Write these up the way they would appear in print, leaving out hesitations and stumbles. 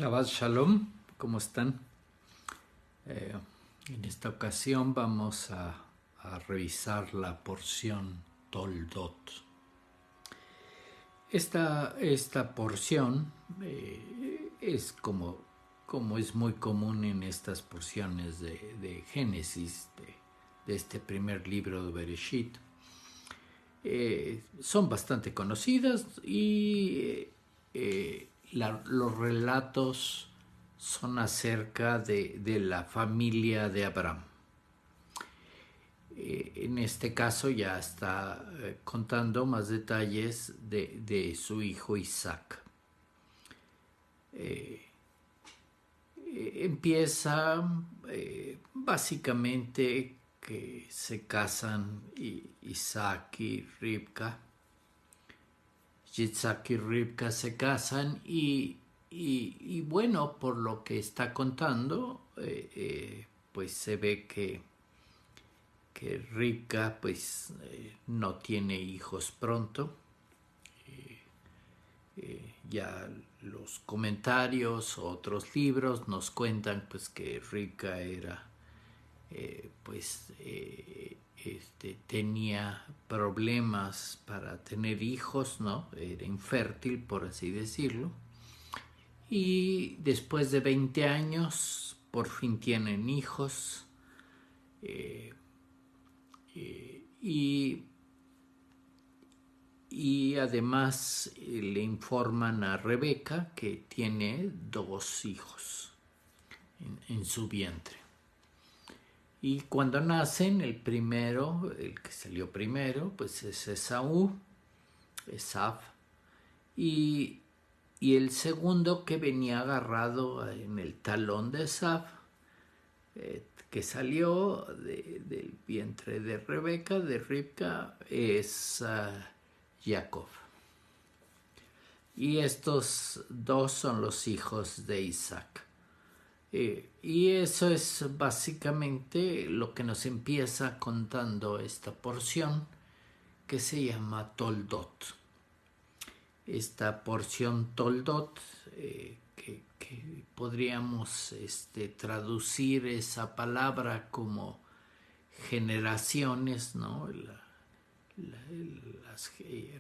Shabbat Shalom, ¿cómo están? Eh, en esta ocasión vamos a revisar la porción Toldot. Esta porción es como es muy común en estas porciones de Génesis, de este primer libro de Bereshit. Son bastante conocidas y los relatos son acerca de la familia de Abraham. En este caso ya está contando más detalles de su hijo Isaac. Empieza básicamente que se casan Isaac y Ribka. Isaac y Ribka se casan y bueno, por lo que está contando, pues se ve que Ribka pues no tiene hijos pronto. Ya los comentarios o otros libros nos cuentan pues que Ribka era tenía problemas para tener hijos, ¿no? Era infértil, por así decirlo. Y después de 20 años, por fin tienen hijos. Y además le informan a Rebeca que tiene 2 hijos en su vientre. Y cuando nacen, el que salió primero, pues es Esaf, y el segundo que venía agarrado en el talón de Esaf, que salió del vientre de Ribka, es Jacob. Y estos 2 son los hijos de Isaac. Y eso es básicamente lo que nos empieza contando esta porción que se llama Toldot. Esta porción Toldot, que podríamos traducir esa palabra como generaciones, ¿no?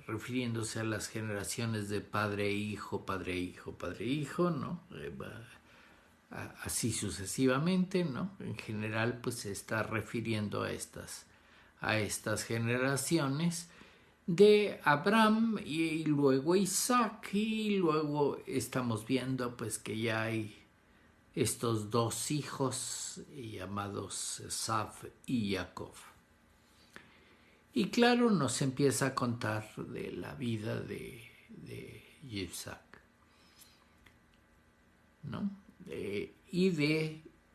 Refiriéndose a las generaciones de padre e hijo, padre e hijo, padre e hijo, ¿no? Así sucesivamente, ¿no? En general, pues se está refiriendo a estas generaciones de Abraham y luego Isaac, y luego estamos viendo pues que ya hay estos 2 hijos llamados Esaf y Jacob. Y claro, nos empieza a contar de la vida de Isaac, ¿no?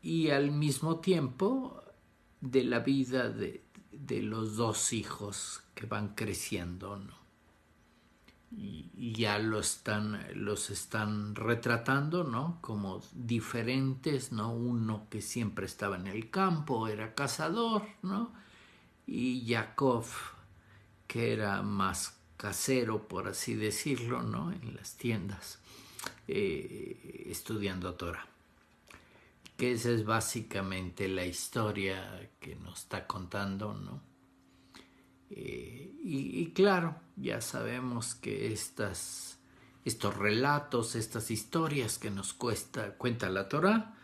Y al mismo tiempo de la vida de los 2 hijos que van creciendo, ¿no? Y ya los están retratando, ¿no? Como diferentes, ¿no? Uno que siempre estaba en el campo, era cazador, ¿no? Y Jacob, que era más casero, por así decirlo, ¿no? En las tiendas, estudiando Torah. Que esa es básicamente la historia que nos está contando, ¿no? Y claro, ya sabemos que estos relatos, estas historias que nos cuenta la Torah,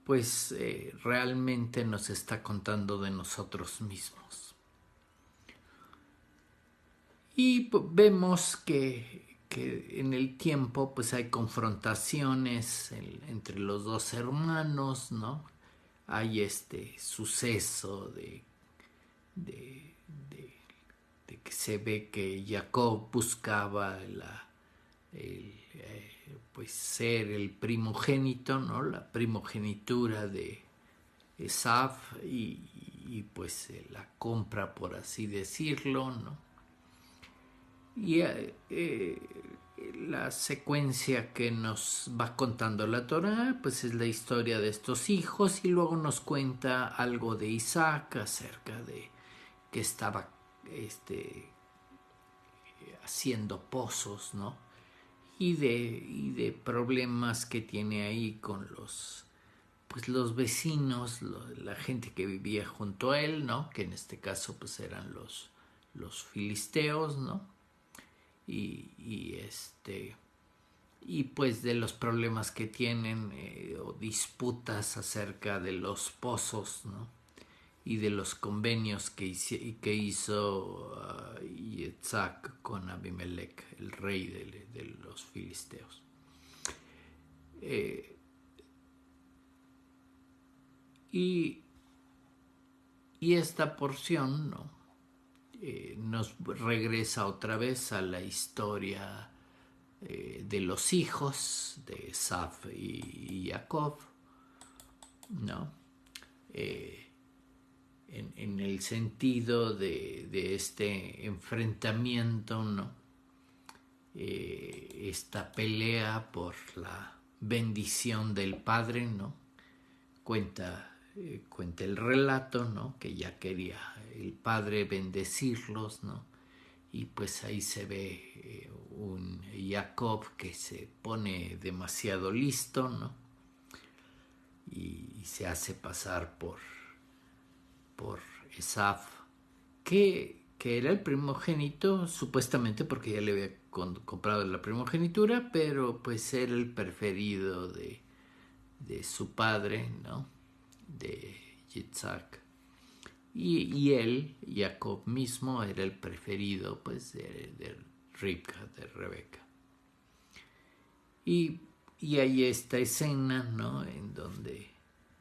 pues realmente nos está contando de nosotros mismos. Y vemos que en el tiempo pues hay confrontaciones entre los 2 hermanos, ¿no? Hay este suceso de que se ve que Jacob buscaba pues ser el primogénito, ¿no? La primogenitura de Esaf y pues la compra, por así decirlo, ¿no? Y la secuencia que nos va contando la Torah pues es la historia de estos hijos, y luego nos cuenta algo de Isaac acerca de que estaba haciendo pozos, ¿no? y de problemas que tiene ahí con los vecinos, la gente que vivía junto a él, ¿no? Que en este caso pues eran los filisteos, ¿no? Y pues de los problemas que tienen o disputas acerca de los pozos, ¿no? Y de los convenios que hizo Yitzhak con Abimelech, el rey de los filisteos. Y esta porción, ¿no? Nos regresa otra vez a la historia de los hijos de Esaf y Jacob, ¿no? En el sentido de este enfrentamiento, ¿no? Esta pelea por la bendición del padre, ¿no? Cuenta el relato, ¿no? Que ya quería el padre bendecirlos, ¿no? Y pues ahí se ve un Jacob que se pone demasiado listo, ¿no? Y se hace pasar por Esaf, que era el primogénito, supuestamente porque ya le había comprado la primogenitura, pero pues era el preferido de su padre, ¿no? De Yitzhak. Y él, Jacob mismo, era el preferido pues de Ribka, de Rebeca. Y hay esta escena, ¿no? En donde,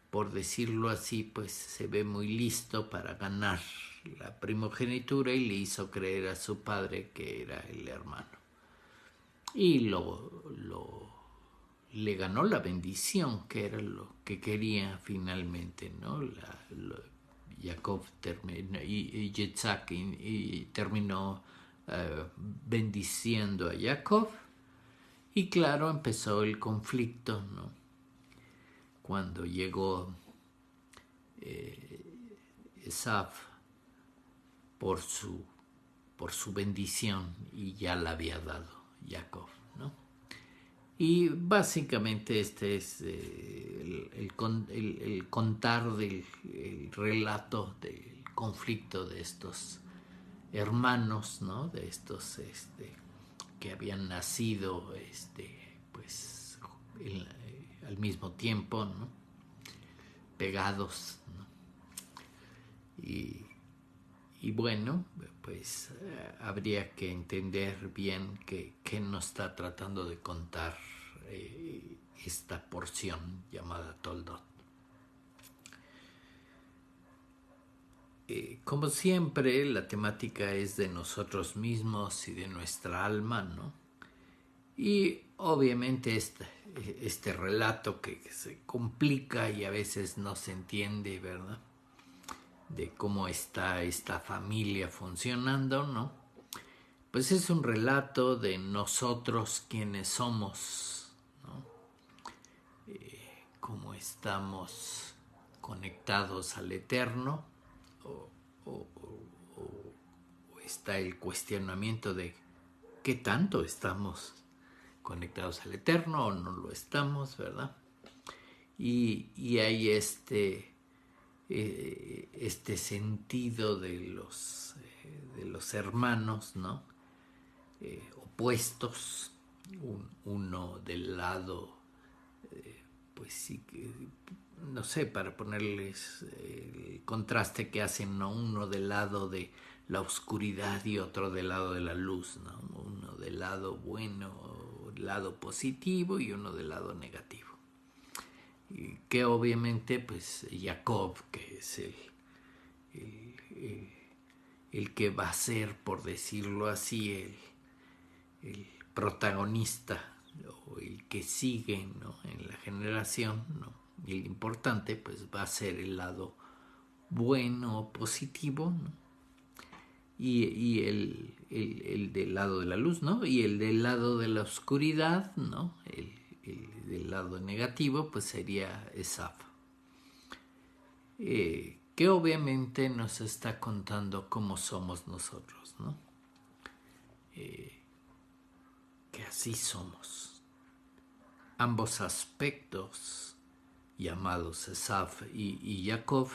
por decirlo así, pues se ve muy listo para ganar la primogenitura y le hizo creer a su padre que era el hermano. Y le ganó la bendición, que era lo que quería finalmente, ¿no? Jacob y Yitzhak terminó bendiciendo a Jacob. Y claro, empezó el conflicto, ¿no? Cuando llegó Esaf por su bendición y ya la había dado Jacob, ¿no? Y básicamente este es el contar del el relato del conflicto de estos hermanos, ¿no? De estos que habían nacido pues al mismo tiempo, ¿no? Pegados, ¿no? Y bueno, pues habría que entender bien qué nos está tratando de contar esta porción llamada Toldot. Como siempre, la temática es de nosotros mismos y de nuestra alma, ¿no? Y obviamente este relato que se complica y a veces no se entiende, ¿verdad? De cómo está esta familia funcionando, ¿no? Pues es un relato de nosotros quienes somos, ¿no? Cómo estamos conectados al Eterno, o está el cuestionamiento de qué tanto estamos conectados al Eterno o no lo estamos, ¿verdad? Y hay este sentido de los hermanos, ¿no? Opuestos, uno del lado, pues sí, no sé, para ponerles el contraste que hacen, ¿no? Uno del lado de la oscuridad y otro del lado de la luz, ¿no? Uno del lado bueno, lado positivo, y uno del lado negativo. Y que obviamente pues Jacob, que es el que va a ser, por decirlo así, el protagonista o el que sigue, ¿no? En la generación, ¿no? Y el importante pues va a ser el lado bueno, positivo, ¿no? Y el del lado de la luz, ¿no? Y el del lado de la oscuridad, ¿no? El del lado negativo pues sería Esaf. Que obviamente nos está contando cómo somos nosotros, ¿no? Que así somos. Ambos aspectos, llamados Esav y Jacob,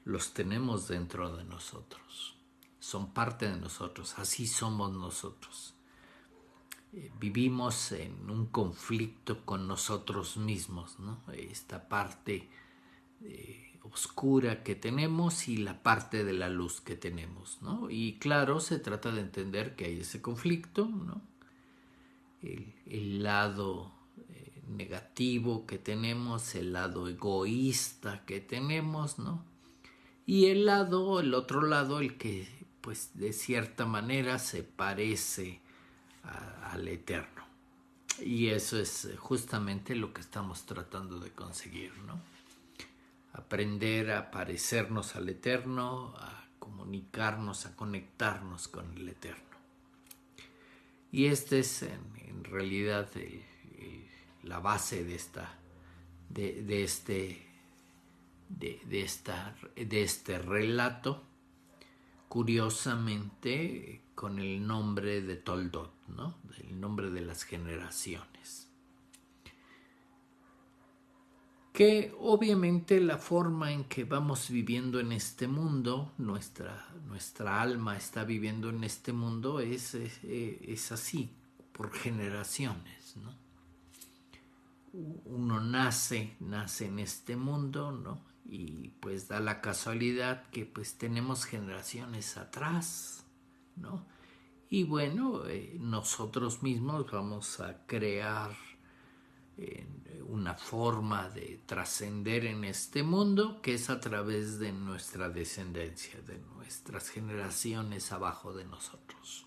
los tenemos dentro de nosotros. Son parte de nosotros, así somos nosotros. Vivimos en un conflicto con nosotros mismos, ¿no? Esta parte oscura que tenemos y la parte de la luz que tenemos, ¿no? Y claro, se trata de entender que hay ese conflicto, ¿no? El lado negativo que tenemos, el lado egoísta que tenemos, ¿no? Y el otro lado, el que pues de cierta manera se parece al Eterno. Y eso es justamente lo que estamos tratando de conseguir, ¿no? Aprender a parecernos al Eterno, a comunicarnos, a conectarnos con el Eterno. Y este es en realidad la base de este relato, curiosamente con el nombre de Toldot, ¿no? El nombre de las generaciones. Que obviamente la forma en que vamos viviendo en este mundo, nuestra alma está viviendo en este mundo, es así, por generaciones, ¿no? Uno nace en este mundo, ¿no? Y pues da la casualidad que pues tenemos generaciones atrás, ¿no? Y bueno, nosotros mismos vamos a crear una forma de trascender en este mundo, que es a través de nuestra descendencia, de nuestras generaciones abajo de nosotros.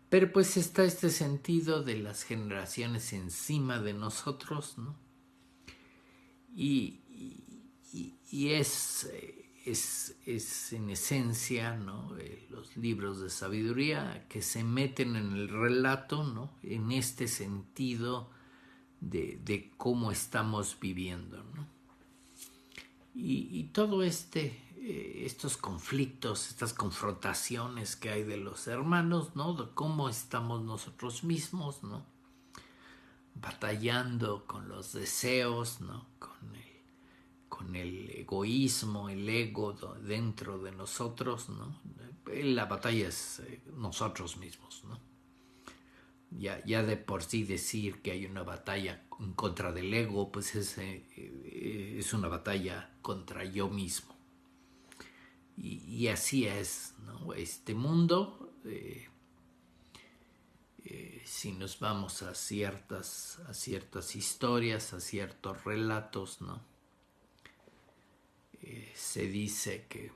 Pero pues está este sentido de las generaciones encima de nosotros, ¿no? Y es en esencia, ¿no? Los libros de sabiduría que se meten en el relato, ¿no? En este sentido de cómo estamos viviendo, ¿no? Y todo estos conflictos, estas confrontaciones que hay de los hermanos, ¿no? De cómo estamos nosotros mismos, ¿no? Batallando con los deseos, ¿no? Con el egoísmo, el ego dentro de nosotros, ¿no? La batalla es nosotros mismos, ¿no? Ya de por sí decir que hay una batalla en contra del ego, pues es una batalla contra yo mismo. Y así es, ¿no? Este mundo, si nos vamos a ciertas historias, a ciertos relatos, ¿no? Se dice que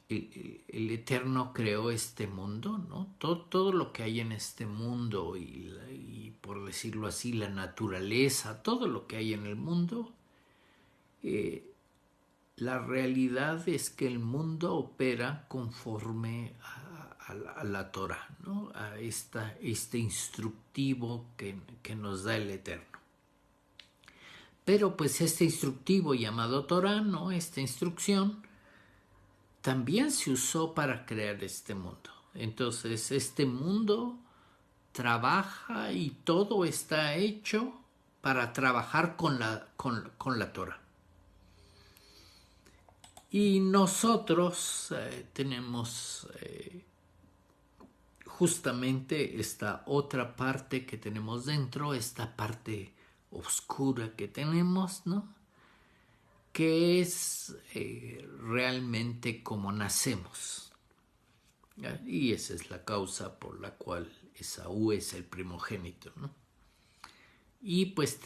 el Eterno creó este mundo, ¿no? Todo lo que hay en este mundo y por decirlo así, la naturaleza, todo lo que hay en el mundo, la realidad es que el mundo opera conforme a la Torah, ¿no? A este instructivo que nos da el Eterno. Pero pues este instructivo llamado Torah, ¿no? Esta instrucción también se usó para crear este mundo. Entonces este mundo trabaja y todo está hecho para trabajar con la Torah. Y nosotros tenemos justamente esta otra parte que tenemos dentro, esta parte oscura que tenemos, ¿no? Que es realmente como nacemos. Y esa es la causa por la cual Esaú es el primogénito, ¿no? Y pues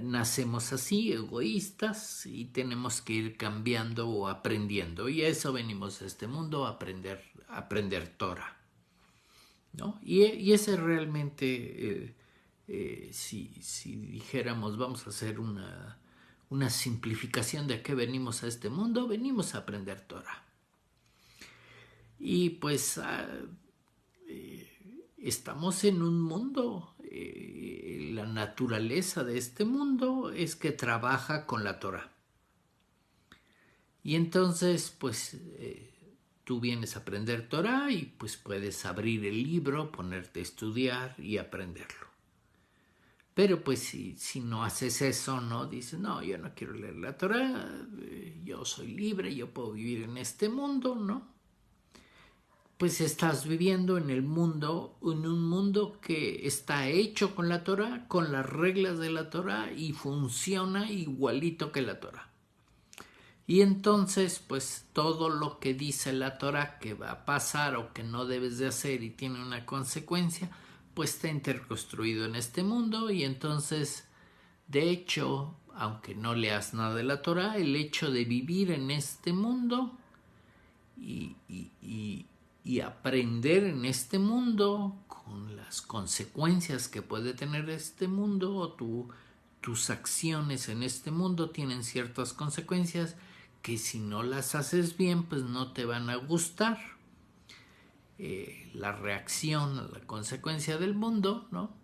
nacemos así, egoístas, y tenemos que ir cambiando o aprendiendo. Y a eso venimos a este mundo, a aprender Torah, ¿no? Y ese realmente, si dijéramos, vamos a hacer una simplificación de a qué venimos a este mundo, venimos a aprender Torah. Y pues estamos en un mundo, la naturaleza de este mundo es que trabaja con la Torah. Y entonces, pues, tú vienes a aprender Torah y pues puedes abrir el libro, ponerte a estudiar y aprenderlo. Pero pues si no haces eso, ¿no? Dices, no, yo no quiero leer la Torah, yo soy libre, yo puedo vivir en este mundo, ¿no? Pues estás viviendo en el mundo, en un mundo que está hecho con la Torah, con las reglas de la Torah y funciona igualito que la Torah. Y entonces, pues todo lo que dice la Torah que va a pasar o que no debes de hacer y tiene una consecuencia, pues está interconstruido en este mundo. Y entonces, de hecho, aunque no leas nada de la Torah, el hecho de vivir en este mundo y aprender en este mundo con las consecuencias que puede tener este mundo o tus acciones en este mundo tienen ciertas consecuencias que si no las haces bien pues no te van a gustar. La reacción a la consecuencia del mundo, ¿no?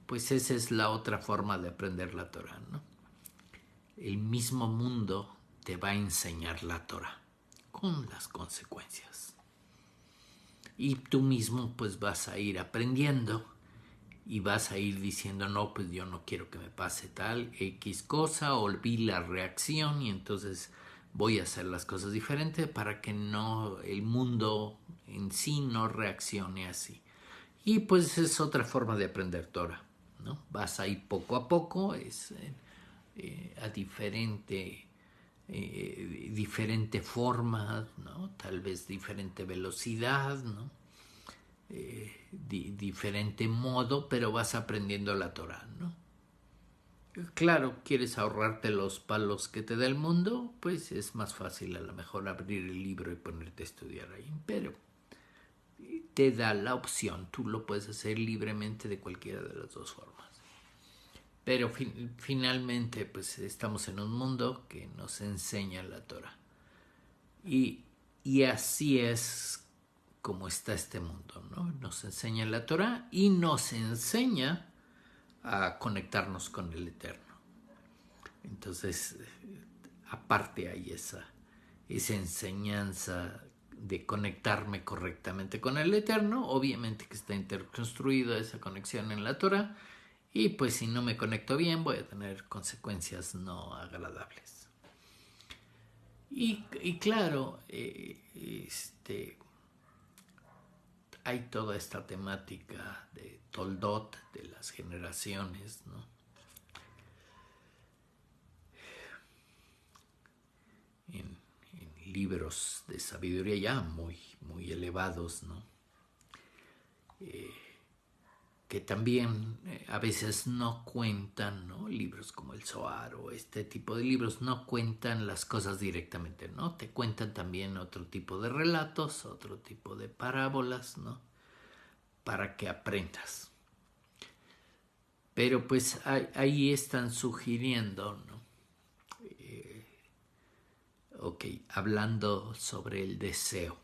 Pues esa es la otra forma de aprender la Torah, ¿no? El mismo mundo te va a enseñar la Torah con las consecuencias. Y tú mismo pues vas a ir aprendiendo y vas a ir diciendo, no, pues yo no quiero que me pase tal X cosa, o vi la reacción y entonces voy a hacer las cosas diferentes para que no el mundo en sí no reaccione así. Y pues es otra forma de aprender Torah, ¿no? Vas a ir poco a poco, es a diferente forma, ¿no? Tal vez diferente velocidad, ¿no? Diferente modo, pero vas aprendiendo la Torah, ¿no? Claro, quieres ahorrarte los palos que te da el mundo, pues es más fácil a lo mejor abrir el libro y ponerte a estudiar ahí, pero te da la opción, tú lo puedes hacer libremente de cualquiera de las dos formas. Pero finalmente pues estamos en un mundo que nos enseña la Torah. Y así es como está este mundo, ¿no? Nos enseña la Torah y nos enseña a conectarnos con el Eterno. Entonces, aparte hay esa enseñanza de conectarme correctamente con el Eterno, obviamente que está interconstruida esa conexión en la Torah, y pues si no me conecto bien voy a tener consecuencias no agradables. Y claro, hay toda esta temática de Toldot, de las generaciones, ¿no? En libros de sabiduría ya muy, muy elevados, ¿no? Que también a veces no cuentan, ¿no? Libros como el Zohar o este tipo de libros no cuentan las cosas directamente, ¿no? Te cuentan también otro tipo de relatos, otro tipo de parábolas, ¿no? Para que aprendas. Pero pues ahí están sugiriendo, ¿no? Hablando sobre el deseo.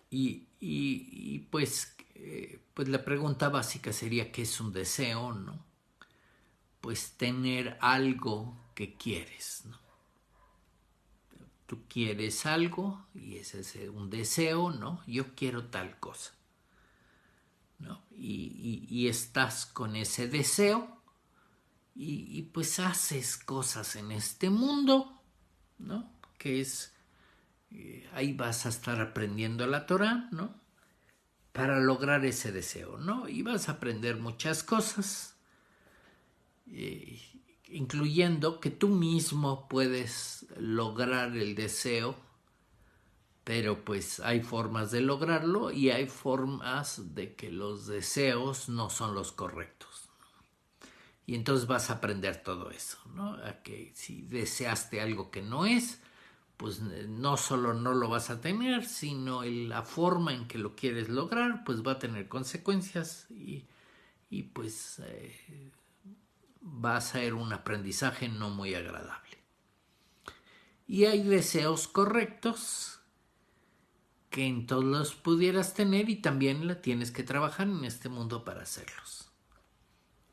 Y pues la pregunta básica sería ¿qué es un deseo, no? Pues tener algo que quieres, ¿no? Tú quieres algo y ese es un deseo, ¿no? Yo quiero tal cosa, ¿no? Y estás con ese deseo y pues haces cosas en este mundo, ¿no? Que es, ahí vas a estar aprendiendo la Torah, ¿no? Para lograr ese deseo, ¿no? Y vas a aprender muchas cosas, incluyendo que tú mismo puedes lograr el deseo, pero pues hay formas de lograrlo y hay formas de que los deseos no son los correctos. Y entonces vas a aprender todo eso, ¿no? A que si deseaste algo que no es, pues no solo no lo vas a tener, sino la forma en que lo quieres lograr, pues va a tener consecuencias y pues va a ser un aprendizaje no muy agradable. Y hay deseos correctos que entonces los pudieras tener y también la tienes que trabajar en este mundo para hacerlos.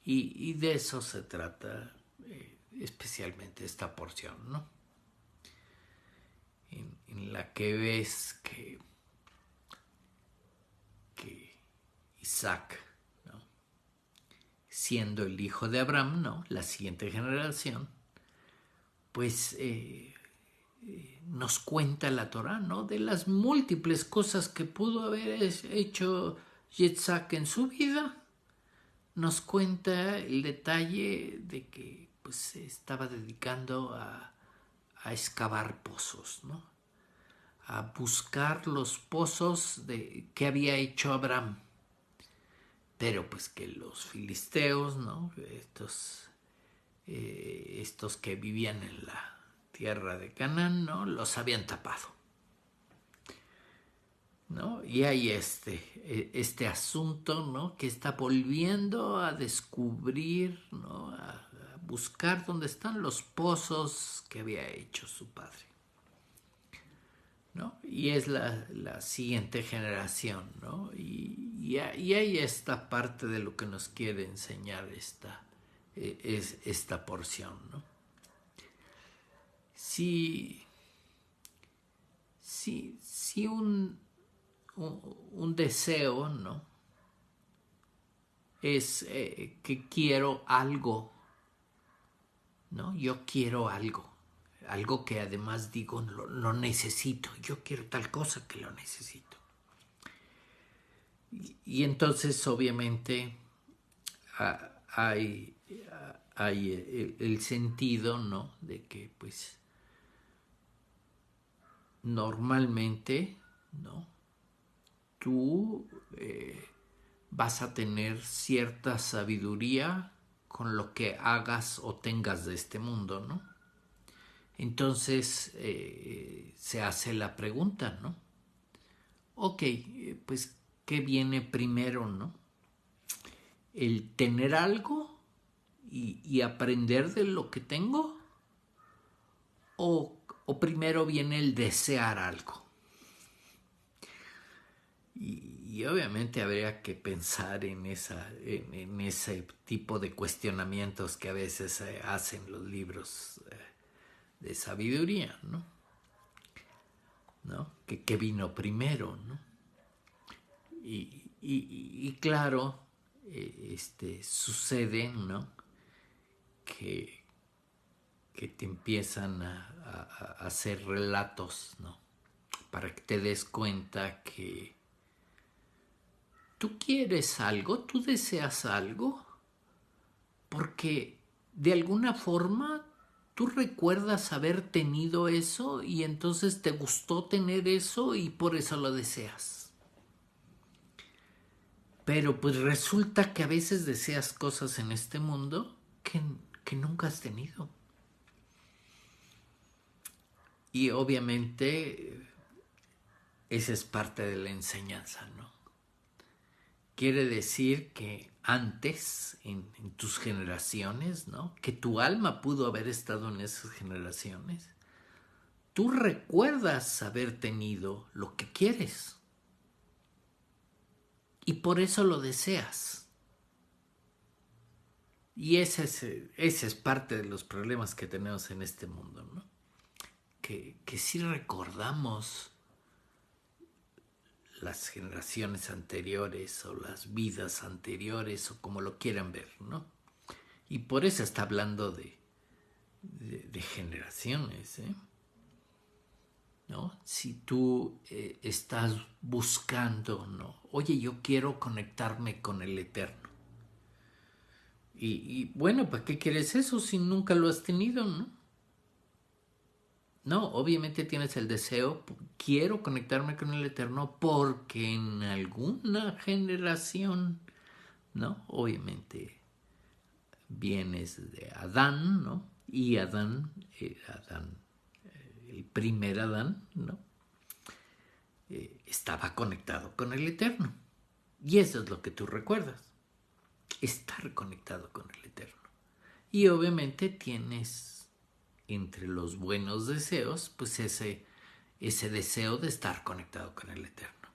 Y de eso se trata especialmente esta porción, ¿no? en la que ves que Isaac, ¿no?, siendo el hijo de Abraham, ¿no?, la siguiente generación, pues nos cuenta la Torá, ¿no?, de las múltiples cosas que pudo haber hecho Yitzhak en su vida. Nos cuenta el detalle de que pues se estaba dedicando a excavar pozos, ¿no?, a buscar los pozos que había hecho Abraham. Pero pues que los filisteos, ¿no?, estos que vivían en la tierra de Canaán, ¿no?, los habían tapado, ¿no? Y hay este asunto, ¿no?, que está volviendo a descubrir, ¿no?, a buscar dónde están los pozos que había hecho su padre, ¿no? Y es la siguiente generación, ¿no? Y hay esta parte de lo que nos quiere enseñar esta porción, ¿no? Si un deseo, ¿no?, es que quiero algo, ¿no? Yo quiero algo que además digo lo necesito, yo quiero tal cosa que lo necesito. Y entonces obviamente hay el sentido, ¿no?, de que pues normalmente, ¿no?, tú vas a tener cierta sabiduría con lo que hagas o tengas de este mundo, ¿no? Entonces se hace la pregunta, ¿no? Ok, pues, ¿qué viene primero, no? ¿El tener algo y aprender de lo que tengo? ¿O primero viene el desear algo? Y obviamente habría que pensar en ese tipo de cuestionamientos que a veces hacen los libros de sabiduría, ¿no? ¿No? ¿Qué vino primero, ¿no? Y claro, sucede, ¿no?, que te empiezan a hacer relatos, ¿no?, para que te des cuenta que tú quieres algo, tú deseas algo, porque de alguna forma tú recuerdas haber tenido eso y entonces te gustó tener eso y por eso lo deseas. Pero pues resulta que a veces deseas cosas en este mundo que nunca has tenido. Y obviamente esa es parte de la enseñanza, ¿no? Quiere decir que antes, en tus generaciones, ¿no?, que tu alma pudo haber estado en esas generaciones, tú recuerdas haber tenido lo que quieres. Y por eso lo deseas. Y ese es parte de los problemas que tenemos en este mundo, ¿no? Que sí recordamos las generaciones anteriores o las vidas anteriores o como lo quieran ver, ¿no? Y por eso está hablando de generaciones, ¿no? Si tú estás buscando, ¿no?, oye, yo quiero conectarme con el Eterno. Y bueno, ¿para qué quieres eso si nunca lo has tenido, no? No, obviamente tienes el deseo, quiero conectarme con el Eterno porque en alguna generación, ¿no?, obviamente vienes de Adán, ¿no? Y Adán, el primer Adán, ¿no?, estaba conectado con el Eterno. Y eso es lo que tú recuerdas, estar conectado con el Eterno. Y obviamente tienes entre los buenos deseos, pues ese deseo de estar conectado con el Eterno.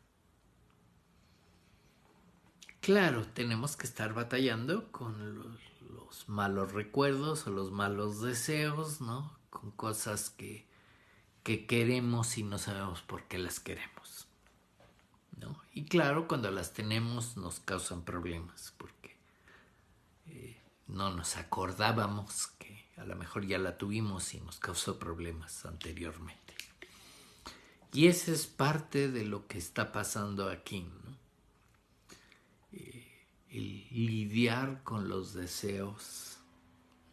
Claro, tenemos que estar batallando con los malos recuerdos o los malos deseos, ¿no?, con cosas que que queremos y no sabemos por qué las queremos, ¿no? Y claro, cuando las tenemos nos causan problemas porque no nos acordábamos que a lo mejor ya la tuvimos y nos causó problemas anteriormente. Y esa es parte de lo que está pasando aquí, ¿no? El lidiar con los deseos,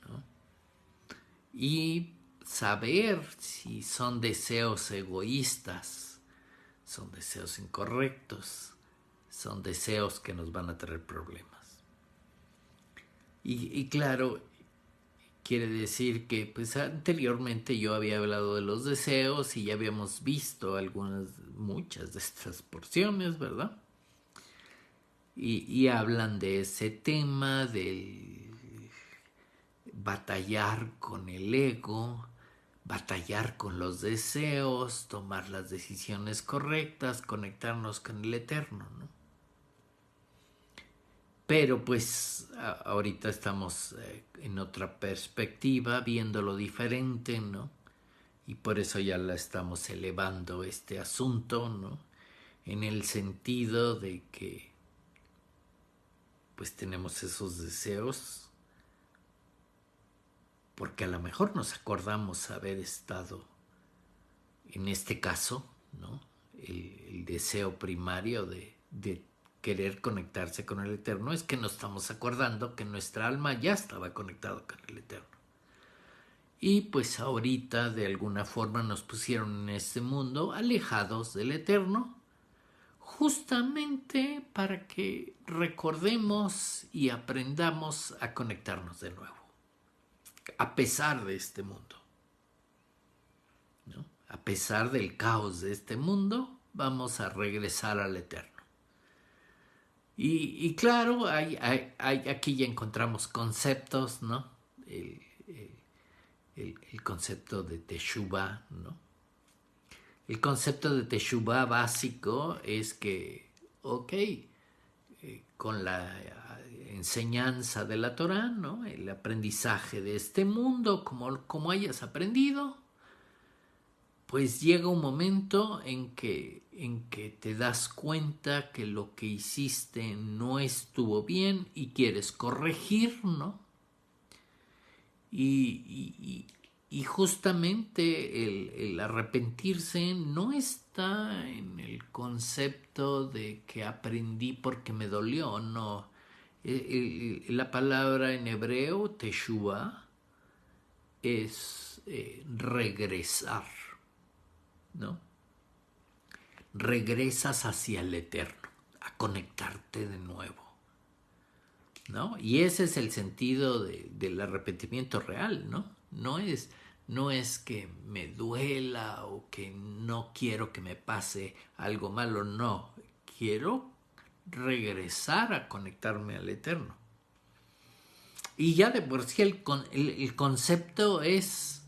¿no? Y saber si son deseos egoístas, son deseos incorrectos, son deseos que nos van a traer problemas. Y claro, quiere decir que pues anteriormente yo había hablado de los deseos y ya habíamos visto muchas de estas porciones, ¿verdad? Y hablan de ese tema, del batallar con el ego, batallar con los deseos, tomar las decisiones correctas, conectarnos con el Eterno, ¿no? Pero pues ahorita estamos en otra perspectiva, viéndolo diferente, ¿no? Y por eso ya la estamos elevando este asunto, ¿no? En el sentido de que pues tenemos esos deseos porque a lo mejor nos acordamos haber estado en este caso, ¿no? El deseo primario de querer conectarse con el Eterno es que nos estamos acordando que nuestra alma ya estaba conectada con el Eterno. Y pues ahorita de alguna forma nos pusieron en este mundo alejados del Eterno, justamente para que recordemos y aprendamos a conectarnos de nuevo, a pesar de este mundo, ¿no? A pesar del caos de este mundo, vamos a regresar al Eterno. Y claro, aquí ya encontramos conceptos, ¿no? El concepto de Teshuvah, ¿no? El concepto de Teshuvah básico es que, ok, con la enseñanza de la Torah, ¿no? El aprendizaje de este mundo, como hayas aprendido, pues llega un momento en que te das cuenta que lo que hiciste no estuvo bien y quieres corregir, ¿no? Y justamente el arrepentirse no está en el concepto de que aprendí porque me dolió, no. La palabra en hebreo, teshuvah, es regresar, ¿no? Regresas hacia el Eterno, a conectarte de nuevo, ¿no? Y ese es el sentido del arrepentimiento real, ¿no? No es que me duela o que no quiero que me pase algo malo, no. Quiero regresar a conectarme al Eterno. Y ya de por sí el concepto es,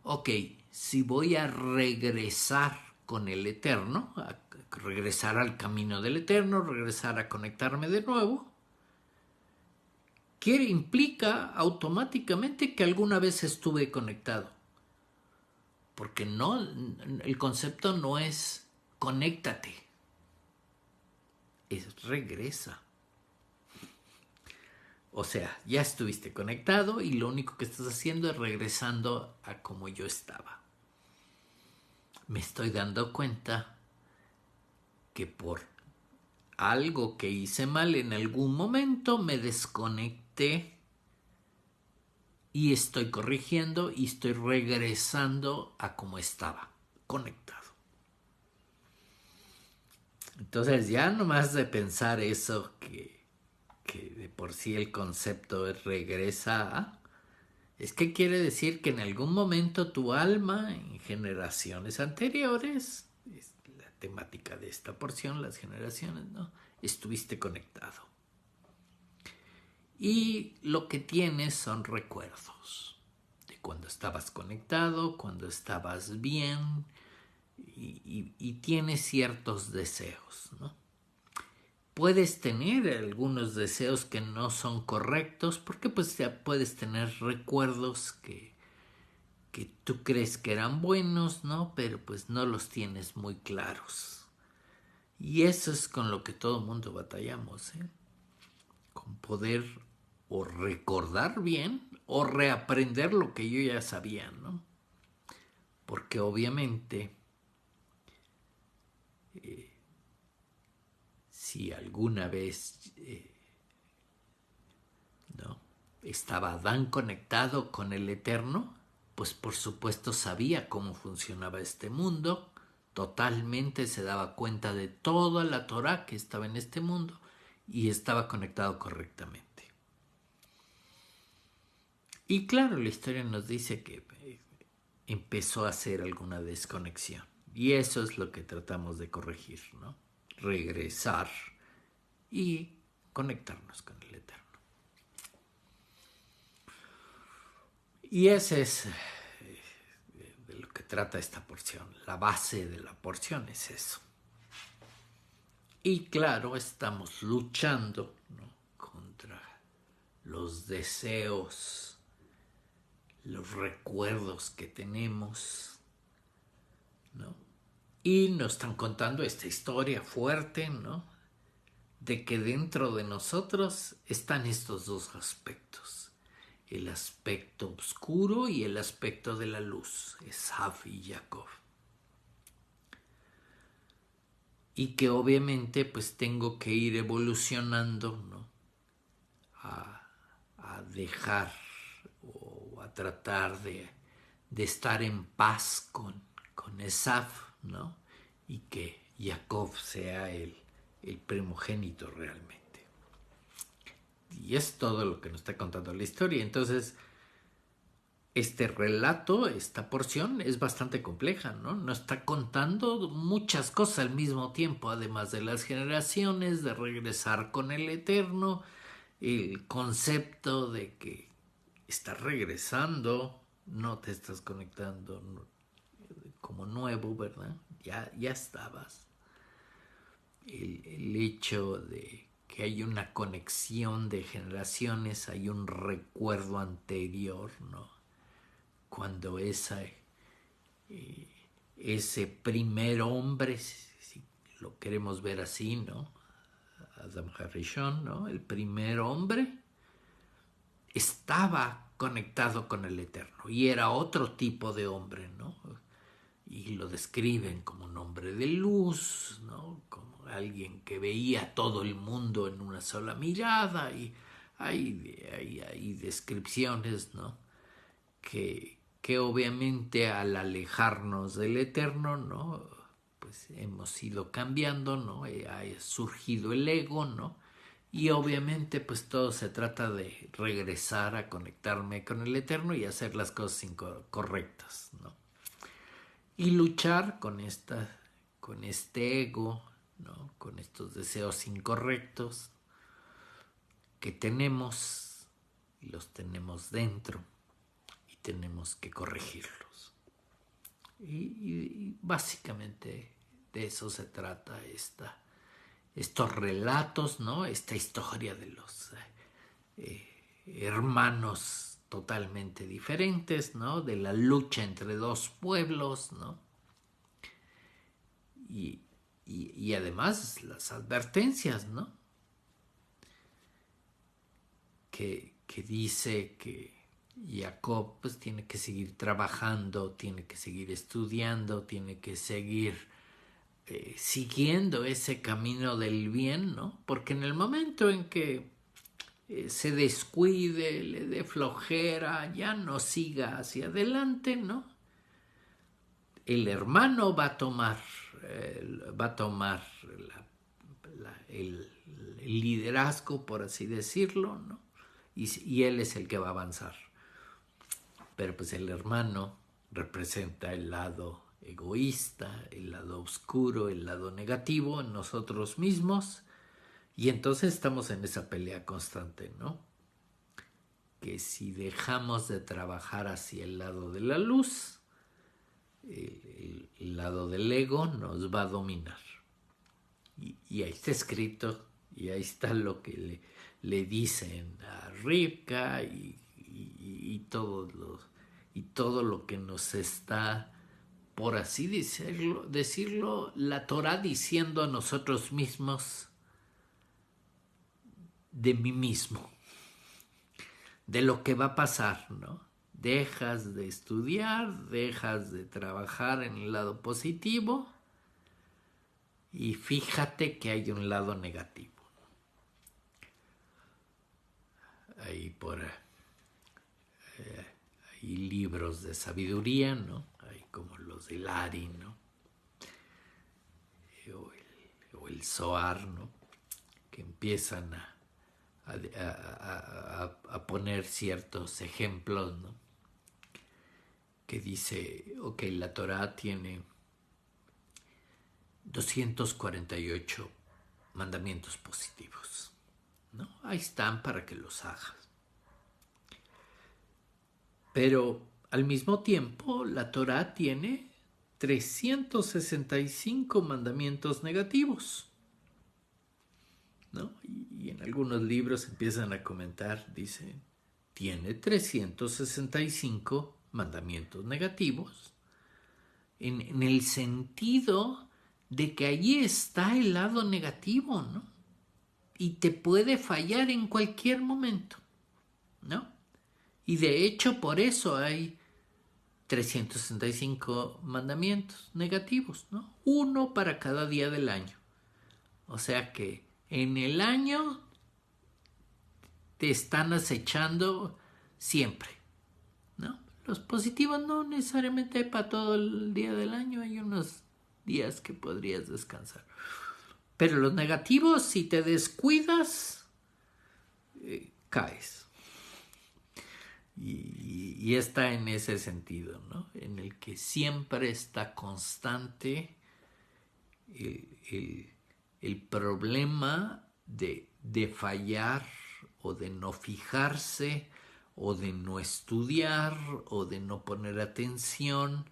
ok, si voy a regresar con el Eterno, a regresar al camino del Eterno, regresar a conectarme de nuevo, que implica automáticamente que alguna vez estuve conectado. Porque no, el concepto no es conéctate, es regresa. O sea, ya estuviste conectado y lo único que estás haciendo es regresando a como yo estaba. Me estoy dando cuenta que por algo que hice mal en algún momento me desconecté y estoy corrigiendo y estoy regresando a como estaba, conectado. Entonces ya nomás de pensar eso, que de por sí el concepto es regresa a, es que quiere decir que en algún momento tu alma, en generaciones anteriores, es la temática de esta porción, las generaciones, ¿no? Estuviste conectado. Y lo que tienes son recuerdos de cuando estabas conectado, cuando estabas bien, y tienes ciertos deseos, ¿no? Puedes tener algunos deseos que no son correctos porque pues ya puedes tener recuerdos que tú crees que eran buenos, ¿no? Pero pues no los tienes muy claros. Y eso es con lo que todo mundo batallamos, ¿eh? Con poder o recordar bien o reaprender lo que yo ya sabía, ¿no? Porque obviamente si alguna vez ¿no? estaba Adán conectado con el Eterno, pues por supuesto sabía cómo funcionaba este mundo, totalmente se daba cuenta de toda la Torah que estaba en este mundo y estaba conectado correctamente. Y claro, la historia nos dice que empezó a hacer alguna desconexión. Y eso es lo que tratamos de corregir, ¿no? Regresar y conectarnos con el Eterno. Y ese es de lo que trata esta porción. La base de la porción es eso. Y claro, estamos luchando, ¿no? Contra los deseos, los recuerdos que tenemos, ¿no? Y nos están contando esta historia fuerte, ¿no? De que dentro de nosotros están estos dos aspectos. El aspecto oscuro y el aspecto de la luz, Esav y Jacob. Y que obviamente pues tengo que ir evolucionando, ¿no? A dejar o a tratar de estar en paz con Esav, ¿no? Y que Jacob sea el primogénito realmente. Y es todo lo que nos está contando la historia. Entonces, este relato, esta porción es bastante compleja, ¿no? Nos está contando muchas cosas al mismo tiempo, además de las generaciones, de regresar con el Eterno, el concepto de que estás regresando, no te estás conectando como nuevo, ¿verdad? Ya estabas. El hecho de que hay una conexión de generaciones, hay un recuerdo anterior, ¿no? Cuando ese primer hombre, si lo queremos ver así, ¿no? Adam Harishon, ¿no? El primer hombre estaba conectado con el Eterno y era otro tipo de hombre, ¿no? Y lo describen como un hombre de luz, ¿no? Como alguien que veía todo el mundo en una sola mirada y hay descripciones, ¿no? Que obviamente al alejarnos del Eterno, ¿no? Pues hemos ido cambiando, ¿no? Ha surgido el ego, ¿no? Y obviamente pues todo se trata de regresar a conectarme con el Eterno y hacer las cosas correctas, ¿no? Y luchar con este ego, ¿no? Con estos deseos incorrectos que tenemos y los tenemos dentro y tenemos que corregirlos. Y básicamente de eso se trata estos relatos, ¿no? Esta historia de los hermanos totalmente diferentes, ¿no? De la lucha entre dos pueblos, ¿no? Y además las advertencias, ¿no? Que dice que Jacob pues tiene que seguir trabajando, tiene que seguir estudiando, tiene que seguir siguiendo ese camino del bien, ¿no? Porque en el momento en que se descuide, le dé flojera, ya no siga hacia adelante, ¿no? El hermano va a tomar el liderazgo, por así decirlo, ¿no? Y él es el que va a avanzar. Pero pues el hermano representa el lado egoísta, el lado oscuro, el lado negativo en nosotros mismos. Y entonces estamos en esa pelea constante, ¿no? Que si dejamos de trabajar hacia el lado de la luz, el lado del ego nos va a dominar. Y ahí está escrito, y ahí está lo que le dicen a Rivka y todos los y todo lo que nos está, por así decirlo, la Torá diciendo a nosotros mismos de mí mismo, de lo que va a pasar, ¿no? Dejas de estudiar, dejas de trabajar en el lado positivo y fíjate que hay un lado negativo. Ahí hay libros de sabiduría, ¿no? Hay como los de Lari, ¿no? O el Zohar, ¿no? Que empiezan a poner ciertos ejemplos, ¿no? Que dice, ok, la Torá tiene 248 mandamientos positivos, ¿no? Ahí están para que los hagas. Pero al mismo tiempo la Torá tiene 365 mandamientos negativos, ¿no? Y en algunos libros empiezan a comentar, dicen, tiene 365 mandamientos negativos, en el sentido de que allí está el lado negativo, ¿no? Y te puede fallar en cualquier momento, ¿no? Y de hecho por eso hay 365 mandamientos negativos, ¿no? Uno para cada día del año. O sea que en el año te están acechando siempre, ¿no? Los positivos no necesariamente hay para todo el día del año, hay unos días que podrías descansar. Pero los negativos, si te descuidas, caes. Y está en ese sentido, ¿no? En el que siempre está constante el problema de fallar o de no fijarse o de no estudiar o de no poner atención,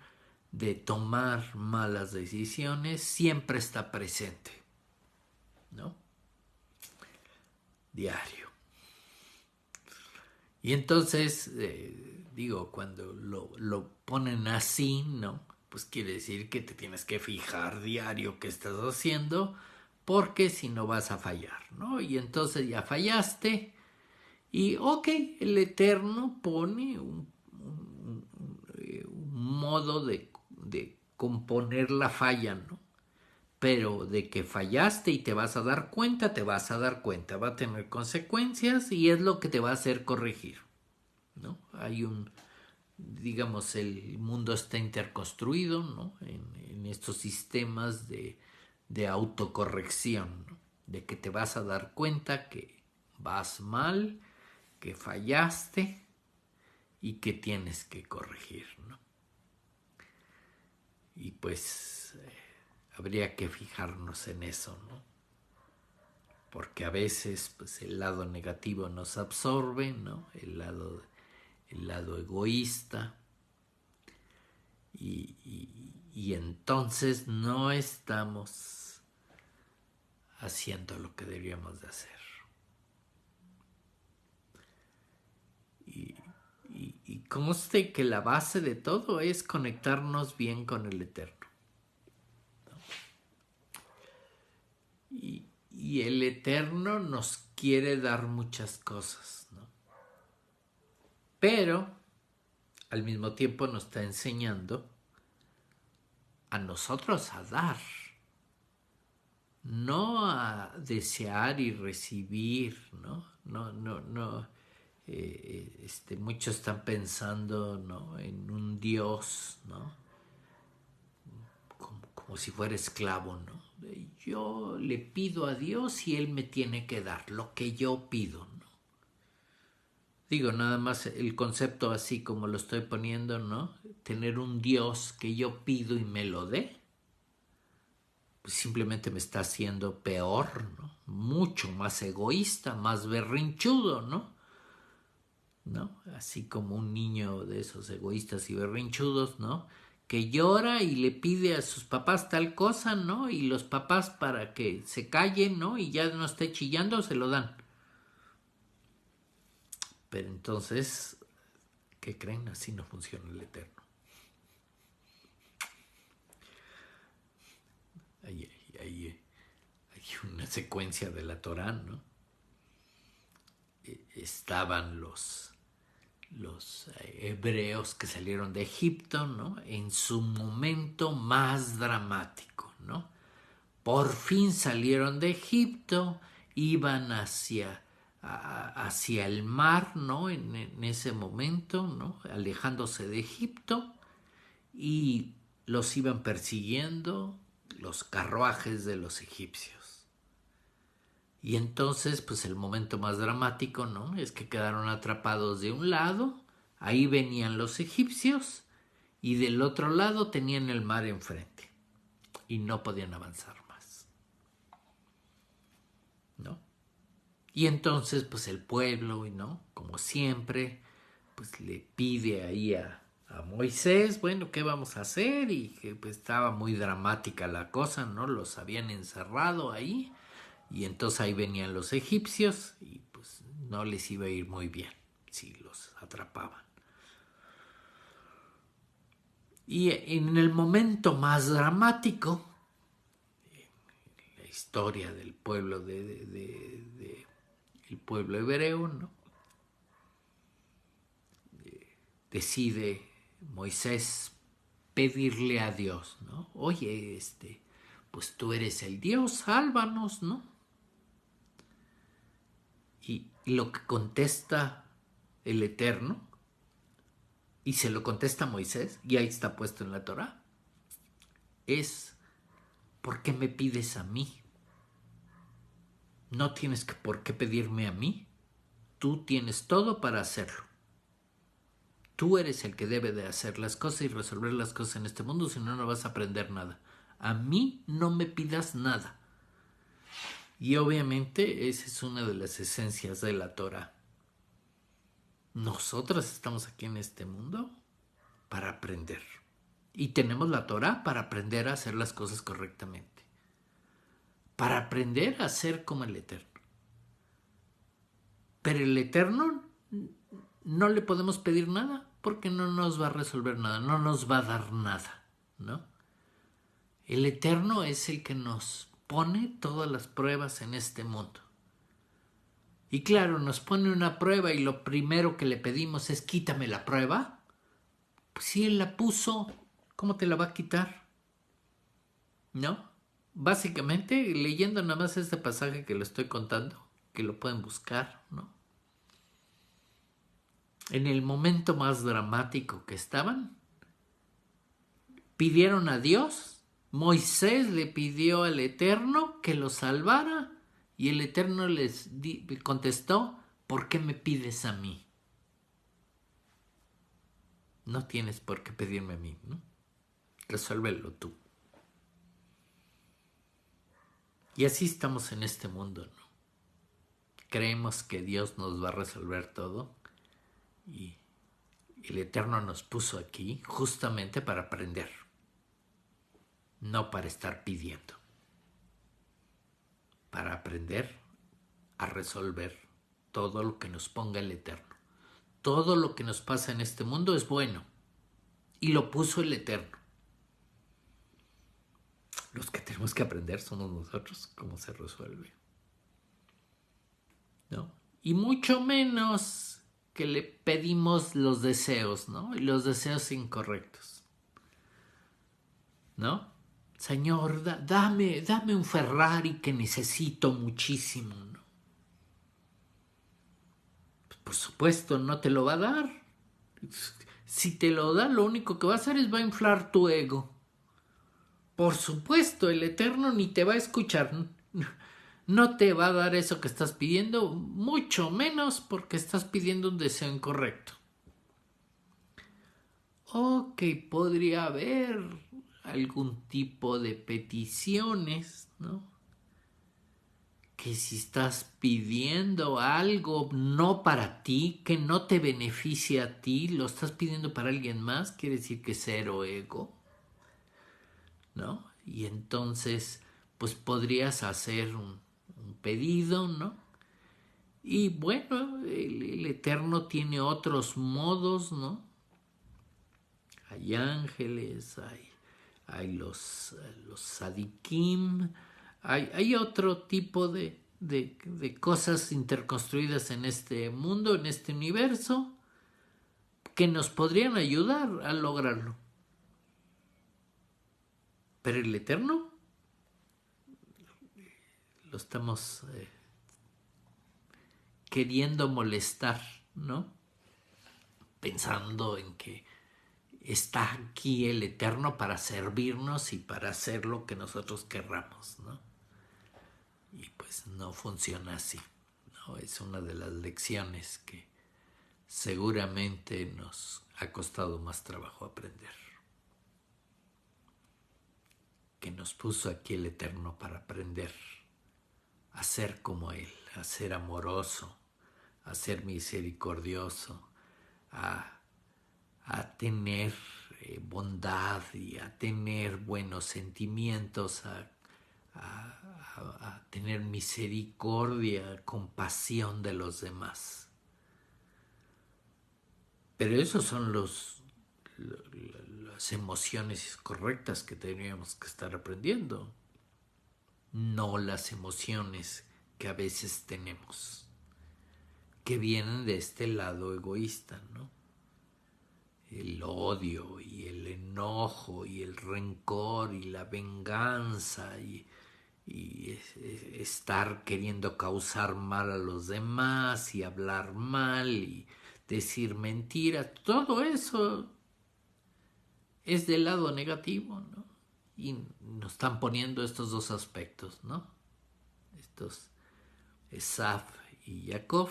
de tomar malas decisiones, siempre está presente, ¿no? Diario. Y entonces, cuando lo ponen así, ¿no? Pues quiere decir que te tienes que fijar diario qué estás haciendo, porque si no vas a fallar, ¿no? Y entonces ya fallaste y, ok, el Eterno pone un modo de componer la falla, ¿no? Pero de que fallaste y te vas a dar cuenta, va a tener consecuencias y es lo que te va a hacer corregir, ¿no? Digamos, el mundo está interconstruido, ¿no? En estos sistemas de autocorrección, ¿no? De que te vas a dar cuenta que vas mal, que fallaste y que tienes que corregir, ¿no? Y pues habría que fijarnos en eso, ¿no? Porque a veces pues, el lado negativo nos absorbe, ¿no? El lado egoísta. Y entonces no estamos haciendo lo que deberíamos de hacer. Y conste que la base de todo es conectarnos bien con el Eterno, ¿no? Y el Eterno nos quiere dar muchas cosas, ¿no? Pero al mismo tiempo nos está enseñando a nosotros a dar, no a desear y recibir, ¿no? No. Muchos están pensando, ¿no? En un Dios, ¿no? Como si fuera esclavo, ¿no? Yo le pido a Dios y Él me tiene que dar lo que yo pido, ¿no? Digo, nada más el concepto así como lo estoy poniendo, ¿no? Tener un Dios que yo pido y me lo dé, pues simplemente me está haciendo peor, ¿no? Mucho más egoísta, más berrinchudo, ¿no? Así como un niño de esos egoístas y berrinchudos, ¿no? Que llora y le pide a sus papás tal cosa, ¿no? Y los papás para que se callen, ¿no? Y ya no esté chillando, se lo dan. Pero entonces, ¿qué creen? Así no funciona el Eterno. Hay una secuencia de la Torá, ¿no? Estaban los hebreos que salieron de Egipto, ¿no? En su momento más dramático, ¿no? Por fin salieron de Egipto, iban hacia el mar, ¿no? En ese momento, ¿no? Alejándose de Egipto, y los iban persiguiendo los carruajes de los egipcios. Y entonces, pues el momento más dramático, ¿no? Es que quedaron atrapados de un lado, ahí venían los egipcios, y del otro lado tenían el mar enfrente, y no podían avanzar más, ¿no? Y entonces, pues el pueblo, ¿no? Como siempre, pues le pide ahí a Moisés, bueno, ¿qué vamos a hacer? Y que pues estaba muy dramática la cosa, ¿no? Los habían encerrado ahí, y entonces ahí venían los egipcios, y pues no les iba a ir muy bien si los atrapaban. Y en el momento más dramático, la historia del pueblo el pueblo hebreo, ¿no? Decide Moisés pedirle a Dios, ¿no? Oye, pues tú eres el Dios, sálvanos, ¿no? Y lo que contesta el Eterno, y se lo contesta Moisés, y ahí está puesto en la Torá, es: ¿por qué me pides a mí? No tienes por qué pedirme a mí. Tú tienes todo para hacerlo. Tú eres el que debe de hacer las cosas y resolver las cosas en este mundo, si no, no vas a aprender nada. A mí no me pidas nada. Y obviamente esa es una de las esencias de la Torah. Nosotros estamos aquí en este mundo para aprender. Y tenemos la Torah para aprender a hacer las cosas correctamente. Para aprender a ser como el Eterno. Pero el Eterno no le podemos pedir nada porque no nos va a resolver nada, no nos va a dar nada, ¿no? El Eterno es el que nos pone todas las pruebas en este mundo. Y claro, nos pone una prueba y lo primero que le pedimos es: quítame la prueba. Pues si Él la puso, ¿cómo te la va a quitar? ¿No? Básicamente, leyendo nada más este pasaje que lo estoy contando, que lo pueden buscar, ¿no? En el momento más dramático que estaban, pidieron a Dios. Moisés le pidió al Eterno que lo salvara, y el Eterno les contestó: ¿por qué me pides a mí? No tienes por qué pedirme a mí, ¿no? Resuélvelo tú. Y así estamos en este mundo, ¿no? Creemos que Dios nos va a resolver todo, y el Eterno nos puso aquí justamente para aprender, no para estar pidiendo. Para aprender a resolver todo lo que nos ponga el Eterno. Todo lo que nos pasa en este mundo es bueno, y lo puso el Eterno. Los que tenemos que aprender somos nosotros cómo se resuelve, ¿no? Y mucho menos que le pedimos los deseos, ¿no? Y los deseos incorrectos, ¿no? Señor, dame un Ferrari que necesito muchísimo, ¿no? Por supuesto, no te lo va a dar. Si te lo da, lo único que va a hacer es va a inflar tu ego. Por supuesto, el Eterno ni te va a escuchar. No te va a dar eso que estás pidiendo, mucho menos porque estás pidiendo un deseo incorrecto. Ok, podría haber algún tipo de peticiones, ¿no? Que si estás pidiendo algo no para ti, que no te beneficia a ti, lo estás pidiendo para alguien más, quiere decir que es cero ego, ¿no? Y entonces, pues podrías hacer un pedido, ¿no? Y bueno, el Eterno tiene otros modos, ¿no? Hay ángeles, hay los sadikim, hay otro tipo de cosas interconstruidas en este mundo, en este universo, que nos podrían ayudar a lograrlo. Pero el Eterno lo estamos queriendo molestar, ¿no? Pensando en que está aquí el Eterno para servirnos y para hacer lo que nosotros querramos, ¿no? Y pues no funciona así, ¿no? Es una de las lecciones que seguramente nos ha costado más trabajo aprender. Que nos puso aquí el Eterno para aprender a ser como Él, a ser amoroso, a ser misericordioso, a tener bondad y a tener buenos sentimientos, a tener misericordia, compasión de los demás. Pero esos son las emociones correctas que teníamos que estar aprendiendo, no las emociones que a veces tenemos, que vienen de este lado egoísta, ¿no? El odio y el enojo y el rencor y la venganza y estar queriendo causar mal a los demás y hablar mal y decir mentiras, todo eso es del lado negativo, ¿no? Y nos están poniendo estos dos aspectos, ¿no? Estos Esaf y Jacob,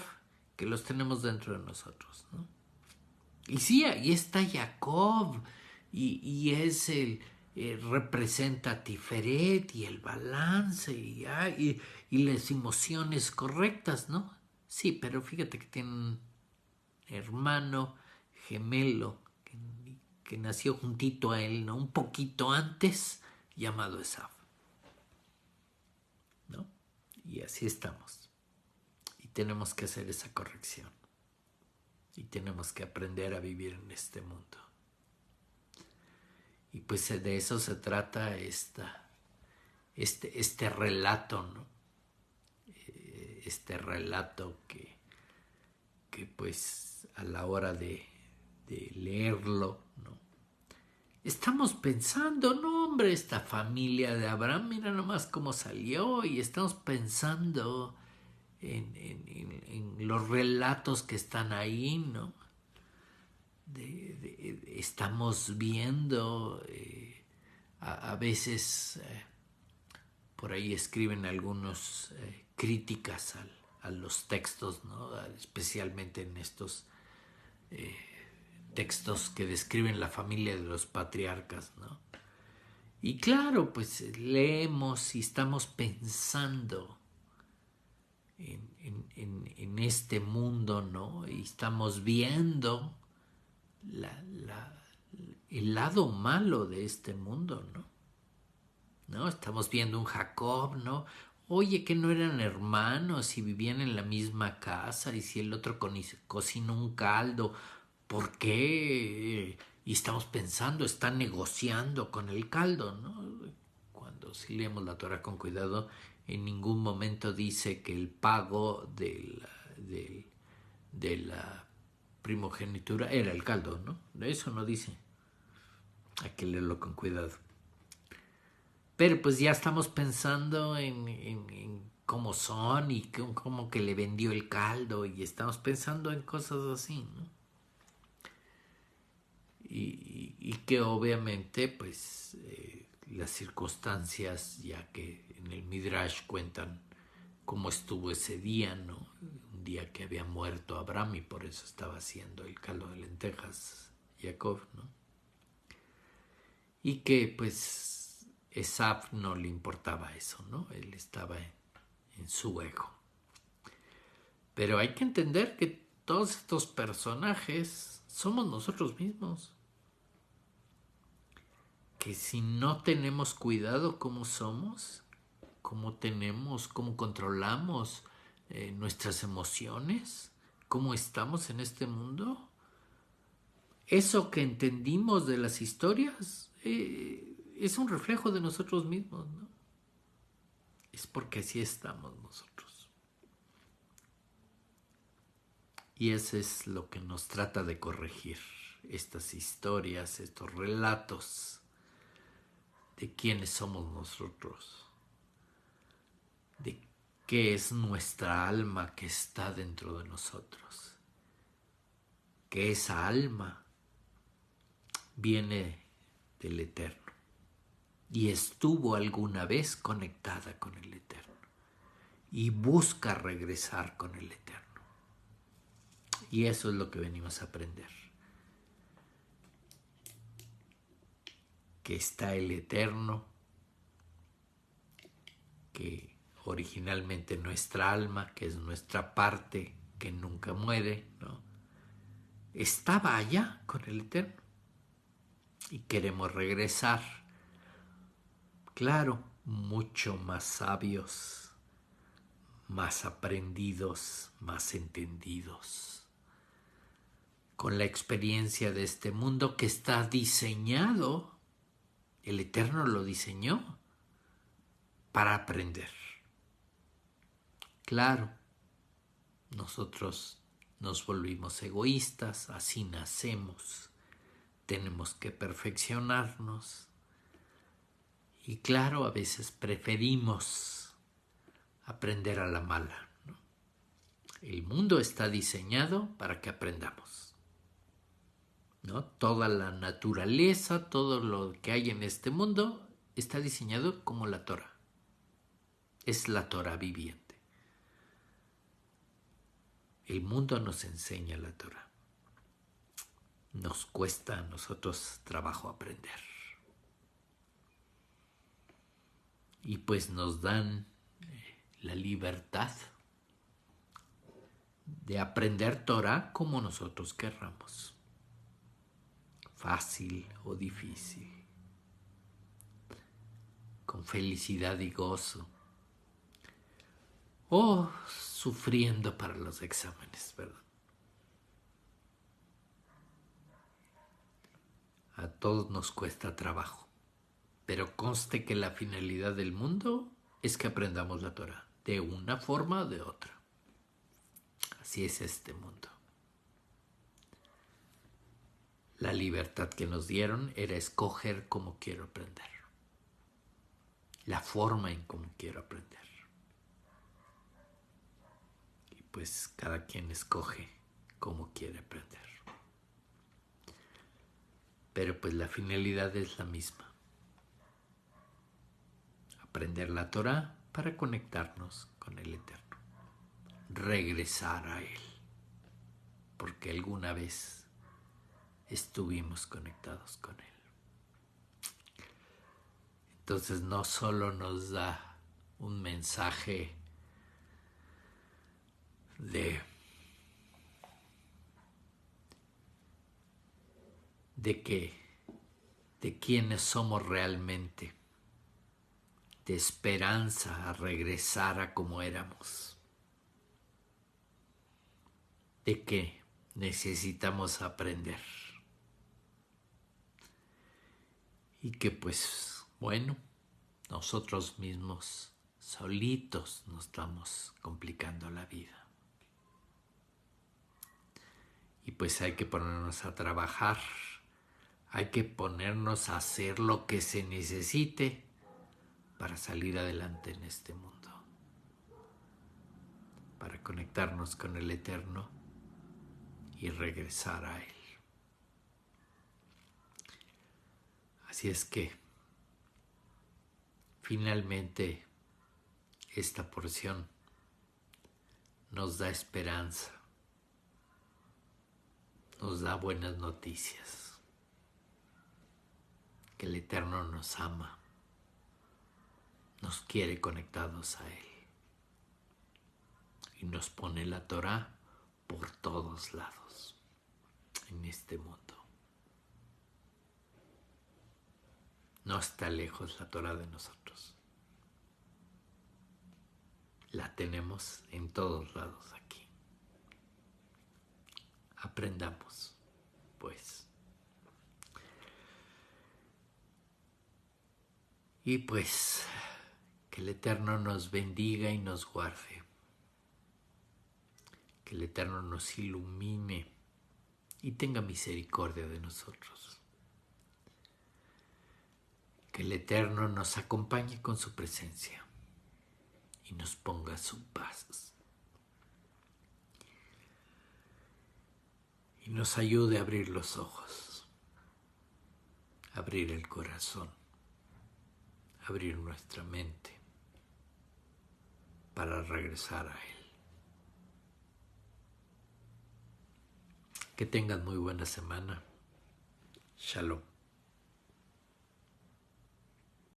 que los tenemos dentro de nosotros, ¿no? Y sí, ahí está Jacob, y es representa a Tiferet y el balance y las emociones correctas, ¿no? Sí, pero fíjate que tiene un hermano gemelo que nació juntito a él, ¿no? Un poquito antes, llamado Esaf, ¿no? Y así estamos. Y tenemos que hacer esa corrección. Y tenemos que aprender a vivir en este mundo. Y pues de eso se trata este relato, ¿no? Este relato que pues a la hora de leerlo, ¿no? Estamos pensando, no hombre, esta familia de Abraham, mira nomás cómo salió, y estamos pensando en los relatos que están ahí, ¿no? Estamos viendo a veces por ahí escriben algunos críticas a los textos, ¿no? Especialmente en estos textos que describen la familia de los patriarcas, ¿no? Y claro, pues leemos y estamos pensando en este mundo, ¿no? Y estamos viendo el lado malo de este mundo, ¿no? ¿No? Estamos viendo un Jacob, ¿no? Oye, que no eran hermanos y vivían en la misma casa, y si el otro cocina un caldo, ¿por qué? Y estamos pensando, está negociando con el caldo, ¿no? Cuando si leemos la Torah con cuidado, en ningún momento dice que el pago de la primogenitura era el caldo, ¿no? Eso no dice. Hay que leerlo con cuidado. Pero pues ya estamos pensando en cómo son y cómo que le vendió el caldo, y estamos pensando en cosas así, ¿no? Y que obviamente pues las circunstancias, ya que en el Midrash cuentan cómo estuvo ese día, ¿no? Un día que había muerto Abraham y por eso estaba haciendo el caldo de lentejas Jacob, ¿no? Y que pues Esaf no le importaba eso, ¿no? Él estaba en su ego. Pero hay que entender que todos estos personajes somos nosotros mismos. Que si no tenemos cuidado cómo somos, cómo controlamos nuestras emociones, cómo estamos en este mundo. Eso que entendimos de las historias es un reflejo de nosotros mismos, ¿no? Es porque así estamos nosotros. Y eso es lo que nos trata de corregir, estas historias, estos relatos de quiénes somos nosotros, de qué es nuestra alma que está dentro de nosotros, que esa alma viene del Eterno y estuvo alguna vez conectada con el Eterno y busca regresar con el Eterno. Y eso es lo que venimos a aprender. Que está el Eterno, que originalmente nuestra alma, que es nuestra parte que nunca muere, ¿no? Estaba allá con el Eterno y queremos regresar, claro, mucho más sabios, más aprendidos, más entendidos, con la experiencia de este mundo que está diseñado, el Eterno lo diseñó para aprender. Claro, nosotros nos volvimos egoístas, así nacemos, tenemos que perfeccionarnos y claro, a veces preferimos aprender a la mala, ¿no? El mundo está diseñado para que aprendamos, ¿no? Toda la naturaleza, todo lo que hay en este mundo está diseñado como la Torah. Es la Torah viviente. El mundo nos enseña la Torah. Nos cuesta a nosotros trabajo aprender. Y pues nos dan la libertad de aprender Torah como nosotros querramos. Fácil o difícil. Con felicidad y gozo. O sufriendo para los exámenes, ¿verdad? A todos nos cuesta trabajo. Pero conste que la finalidad del mundo es que aprendamos la Torah, de una forma o de otra. Así es este mundo. La libertad que nos dieron era escoger cómo quiero aprender. La forma en cómo quiero aprender. Y pues cada quien escoge cómo quiere aprender. Pero pues la finalidad es la misma. Aprender la Torah para conectarnos con el Eterno. Regresar a Él. Porque alguna vez estuvimos conectados con Él. Entonces no solo nos da un mensaje de quiénes somos realmente, de esperanza a regresar a como éramos, de que necesitamos aprender y que pues bueno, nosotros mismos solitos nos estamos complicando la vida. Y pues hay que ponernos a trabajar, hay que ponernos a hacer lo que se necesite para salir adelante en este mundo, para conectarnos con el Eterno y regresar a Él. Así es que finalmente esta porción nos da esperanza, nos da buenas noticias, que el Eterno nos ama, nos quiere conectados a Él y nos pone la Torah por todos lados en este mundo. No está lejos la Torah de nosotros. La tenemos en todos lados aquí. Aprendamos, pues. Y pues, que el Eterno nos bendiga y nos guarde. Que el Eterno nos ilumine y tenga misericordia de nosotros. Que el Eterno nos acompañe con su presencia y nos ponga su paz. Y nos ayude a abrir los ojos, abrir el corazón, abrir nuestra mente para regresar a Él. Que tengan muy buena semana. Shalom.